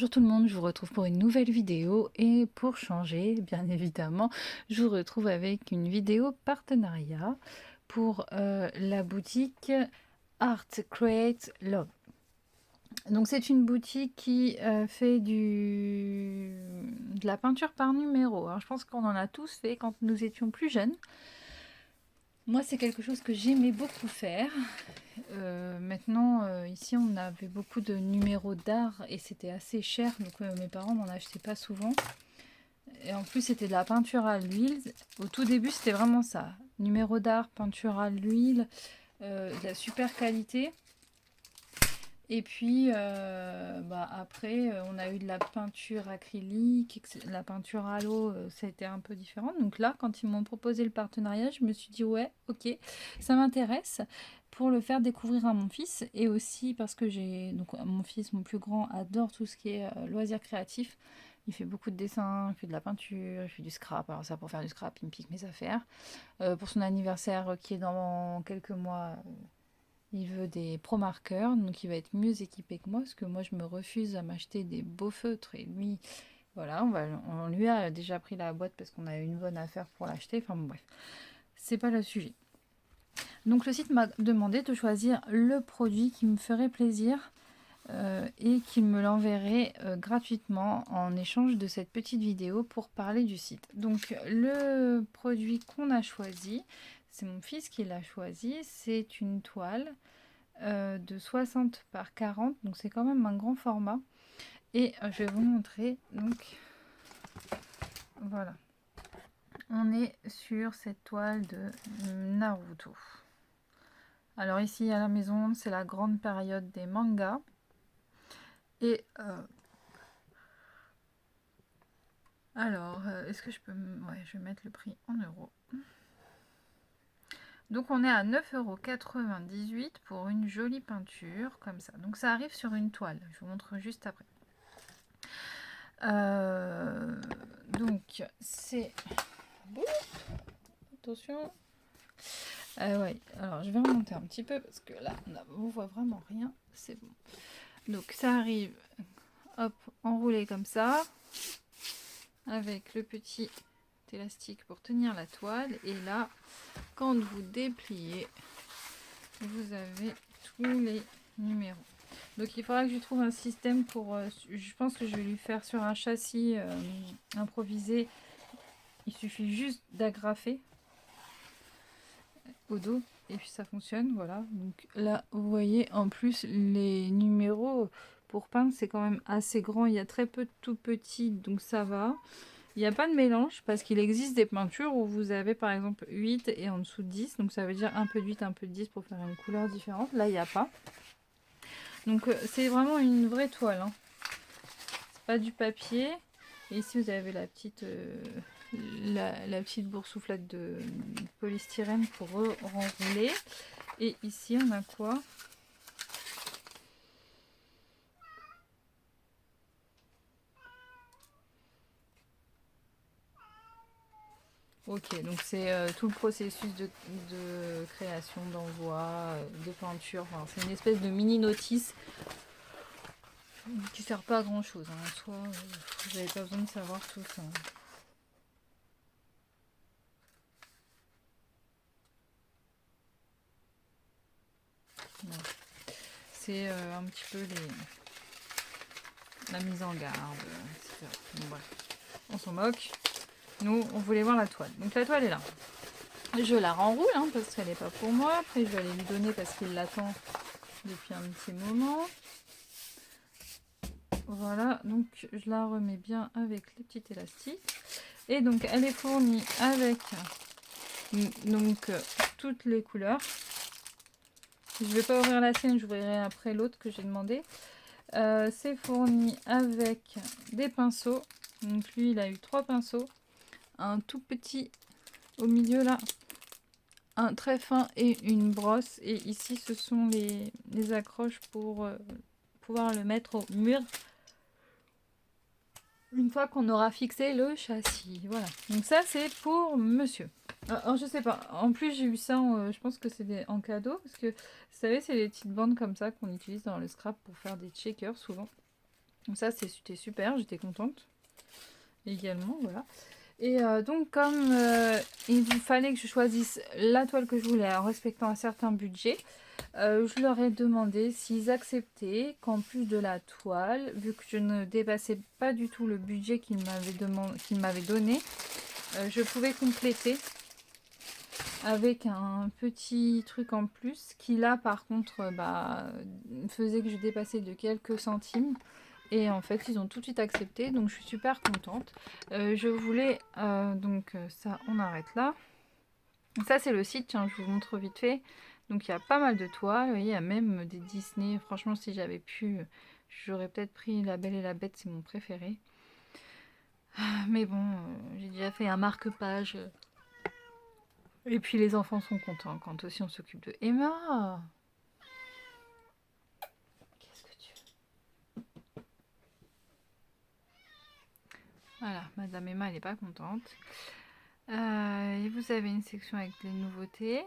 Bonjour tout le monde, je vous retrouve pour une nouvelle vidéo et pour changer, bien évidemment, je vous retrouve avec une vidéo partenariat pour la boutique Art Create Love. Donc c'est une boutique qui fait de la peinture par numéro. Alors, je pense qu'on en a tous fait quand nous étions plus jeunes. Moi, c'est quelque chose que j'aimais beaucoup faire. Maintenant, ici, on avait beaucoup de numéros d'art et c'était assez cher, donc mes parents n'en achetaient pas souvent. Et en plus, c'était de la peinture à l'huile. Au tout début, c'était vraiment ça. Numéro d'art, peinture à l'huile, de la super qualité. Et puis, après, on a eu de la peinture acrylique, la peinture à l'eau, ça a été un peu différent. Donc là, quand ils m'ont proposé le partenariat, je me suis dit, ouais, ok, ça m'intéresse pour le faire découvrir à mon fils. Et aussi parce que donc mon fils, mon plus grand, adore tout ce qui est loisirs créatifs. Il fait beaucoup de dessins, il fait de la peinture, il fait du scrap. Alors ça, pour faire du scrap, il me pique mes affaires. Pour son anniversaire qui est dans quelques mois... il veut des pro marqueurs, donc il va être mieux équipé que moi, parce que moi je me refuse à m'acheter des beaux feutres. Et lui, voilà, on lui a déjà pris la boîte parce qu'on a une bonne affaire pour l'acheter. Enfin bon, bref, c'est pas le sujet. Donc le site m'a demandé de choisir le produit qui me ferait plaisir et qu'il me l'enverrait gratuitement en échange de cette petite vidéo pour parler du site. Donc le produit qu'on a choisi, c'est mon fils qui l'a choisi, c'est une toile de 60 par 40, donc c'est quand même un grand format. Et je vais vous montrer, donc voilà, on est sur cette toile de Naruto. Alors ici à la maison, c'est la grande période des mangas. Et est-ce que je peux... Ouais, je vais mettre le prix en euros. Donc on est à 9,98 € pour une jolie peinture comme ça. Donc ça arrive sur une toile, je vous montre juste après. Donc c'est... Attention. Ouais, alors je vais remonter un petit peu parce que là on voit vraiment rien. C'est bon. Donc ça arrive, hop, enroulé comme ça, avec le petit élastique pour tenir la toile. Et là, quand vous dépliez, vous avez tous les numéros. Donc il faudra que je trouve un système pour... je pense que je vais lui faire sur un châssis improvisé. Il suffit juste d'agrafer au dos et puis ça fonctionne, voilà. Donc là, vous voyez, en plus, les numéros pour peindre, c'est quand même assez grand. Il y a très peu de tout petits, donc ça va. Il n'y a pas de mélange parce qu'il existe des peintures où vous avez par exemple 8 et en dessous 10. Donc ça veut dire un peu de 8, un peu de 10 pour faire une couleur différente. Là, il n'y a pas. Donc c'est vraiment une vraie toile. Hein. C'est pas du papier. Et ici, vous avez la petite, la petite boursouflette de polystyrène pour renrouler. Et ici, on a quoi ? Ok, donc c'est tout le processus de création, d'envoi, de peinture. Enfin, c'est une espèce de mini notice qui sert pas à grand chose. Hein. En soi, vous n'avez pas besoin de savoir tout ça. Voilà. C'est un petit peu la mise en garde, etc. Donc, bref, on s'en moque. Nous, on voulait voir la toile. Donc la toile est là. Je la renroule hein, parce qu'elle n'est pas pour moi. Après, je vais aller lui donner parce qu'il l'attend depuis un petit moment. Voilà, donc je la remets bien avec les petits élastiques. Et donc, elle est fournie avec donc toutes les couleurs. Je ne vais pas ouvrir la sienne, j'ouvrirai après l'autre que j'ai demandé. C'est fourni avec des pinceaux. Donc lui, il a eu 3 pinceaux. Un tout petit au milieu là, un très fin et une brosse. Et ici, ce sont les accroches pour pouvoir le mettre au mur une fois qu'on aura fixé le châssis. Voilà. Donc ça, c'est pour monsieur. Alors, je sais pas. En plus, j'ai eu ça, je pense que c'est en cadeau. Parce que, vous savez, c'est les petites bandes comme ça qu'on utilise dans le scrap pour faire des checkers souvent. Donc ça, c'était super, j'étais contente également, voilà. Et donc, comme il vous fallait que je choisisse la toile que je voulais en respectant un certain budget, je leur ai demandé s'ils acceptaient qu'en plus de la toile, vu que je ne dépassais pas du tout le budget qu'ils m'avaient donné, je pouvais compléter avec un petit truc en plus qui là par contre faisait que je dépassais de quelques centimes. Et en fait, ils ont tout de suite accepté, donc je suis super contente. Je voulais, ça, on arrête là. Ça, c'est le site, tiens, je vous montre vite fait. Donc, il y a pas mal de toiles, vous voyez, il y a même des Disney. Franchement, si j'avais pu, j'aurais peut-être pris La Belle et la Bête, c'est mon préféré. Mais bon, j'ai déjà fait un marque-page. Et puis, les enfants sont contents quand aussi on s'occupe de Emma. Qu'est-ce que tu veux? Voilà, Madame Emma, elle n'est pas contente. Et vous avez une section avec les nouveautés.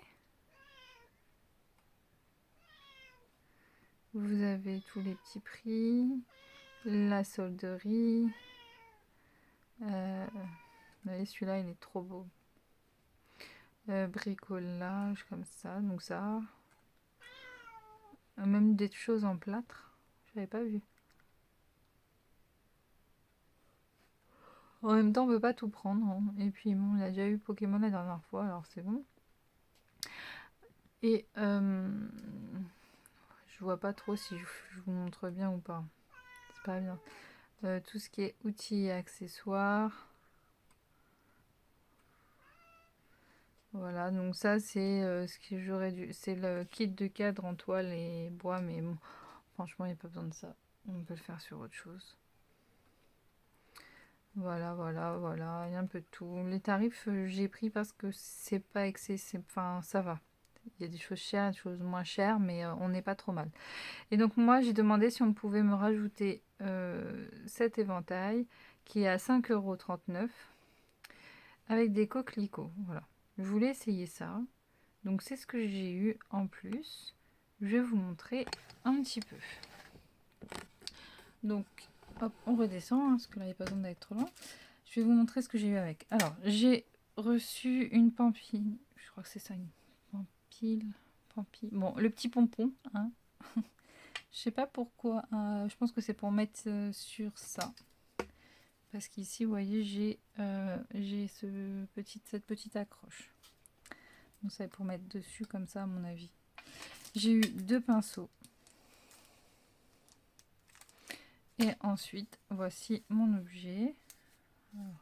Vous avez tous les petits prix, la solderie. Vous voyez, celui-là, il est trop beau. Bricolage, comme ça, donc ça. Même des choses en plâtre, je n'avais pas vu. En même temps, on peut pas tout prendre. Hein. Et puis, bon, il a déjà eu Pokémon la dernière fois, alors c'est bon. Et je vois pas trop si je vous montre bien ou pas. C'est pas bien. Tout ce qui est outils et accessoires. Voilà, donc ça c'est ce que j'aurais dû. C'est le kit de cadre en toile et bois, mais bon, franchement, il n'y a pas besoin de ça. On peut le faire sur autre chose. Voilà, voilà, voilà, il y a un peu de tout. Les tarifs, j'ai pris parce que c'est pas excessif, enfin, ça va. Il y a des choses chères, des choses moins chères, mais on n'est pas trop mal. Et donc moi, j'ai demandé si on pouvait me rajouter cet éventail qui est à 5,39 € avec des coquelicots. Voilà. Je voulais essayer ça. Donc c'est ce que j'ai eu en plus. Je vais vous montrer un petit peu. Donc, hop, on redescend, hein, parce que là, il n'y a pas besoin d'être trop loin. Je vais vous montrer ce que j'ai eu avec. Alors, j'ai reçu une pampille. Je crois que c'est ça, une pampille. Bon, le petit pompon. Hein. Je sais pas pourquoi. Je pense que c'est pour mettre sur ça. Parce qu'ici, vous voyez, j'ai cette petite accroche. Donc ça, c'est pour mettre dessus comme ça, à mon avis. J'ai eu 2 pinceaux. Et ensuite, voici mon objet. Alors,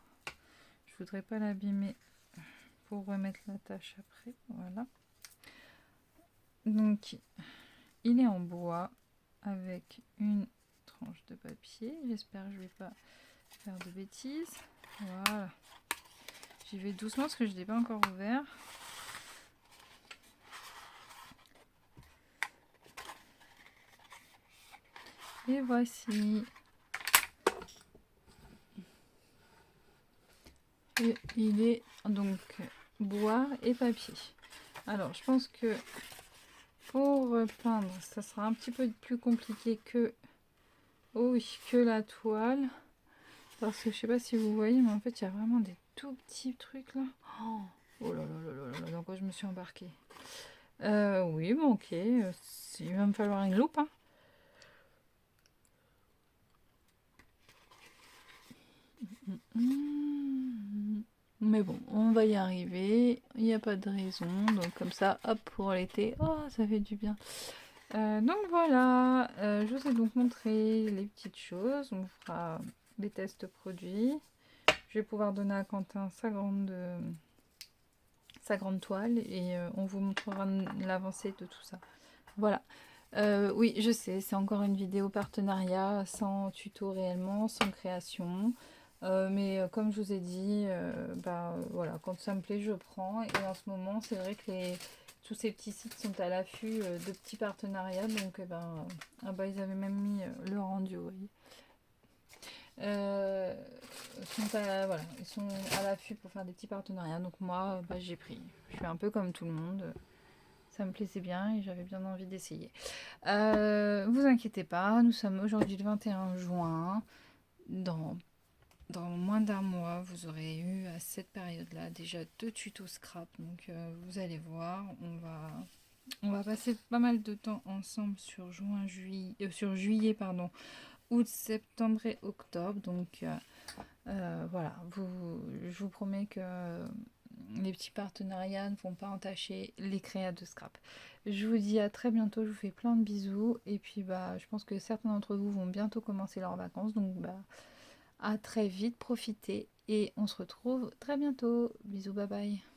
je voudrais pas l'abîmer pour remettre la tâche après. Voilà. Donc, il est en bois avec une tranche de papier. J'espère que je vais pas faire de bêtises. Voilà. J'y vais doucement parce que je ne l'ai pas encore ouvert. Et voici. Et il est donc bois et papier. Alors, je pense que pour peindre, ça sera un petit peu plus compliqué que, oh oui, que la toile. Parce que je sais pas si vous voyez, mais en fait, il y a vraiment des tout petits trucs là. Oh là là là là là, dans quoi je me suis embarquée. Oui, bon, ok. Il va me falloir une loupe. Hein. Mais bon, on va y arriver. Il n'y a pas de raison. Donc comme ça, hop, pour l'été. Oh, ça fait du bien. Donc voilà, je vous ai donc montré les petites choses. On fera des tests produits. Je vais pouvoir donner à Quentin sa grande toile et on vous montrera l'avancée de tout ça. Voilà. Oui, je sais, c'est encore une vidéo partenariat, sans tuto réellement, sans création. Mais comme je vous ai dit, voilà, quand ça me plaît, je prends. Et en ce moment, c'est vrai que tous ces petits sites sont à l'affût de petits partenariats. Donc, ils avaient même mis le rendu, vous voyez. Ils sont à l'affût pour faire des petits partenariats. Donc moi, j'ai pris. Je suis un peu comme tout le monde. Ça me plaisait bien et j'avais bien envie d'essayer. Vous inquiétez pas, nous sommes aujourd'hui le 21 juin. Dans, dans moins d'un mois, vous aurez eu à cette période-là déjà 2 tutos scrap. Donc vous allez voir, on va passer pas mal de temps ensemble sur sur juillet, pardon, août, septembre et octobre. Donc voilà, je vous promets que les petits partenariats ne vont pas entacher les créas de scrap. Je vous dis à très bientôt, je vous fais plein de bisous. Et puis bah, je pense que certains d'entre vous vont bientôt commencer leurs vacances. Donc bah, à très vite, profitez. Et on se retrouve très bientôt. Bisous, bye bye.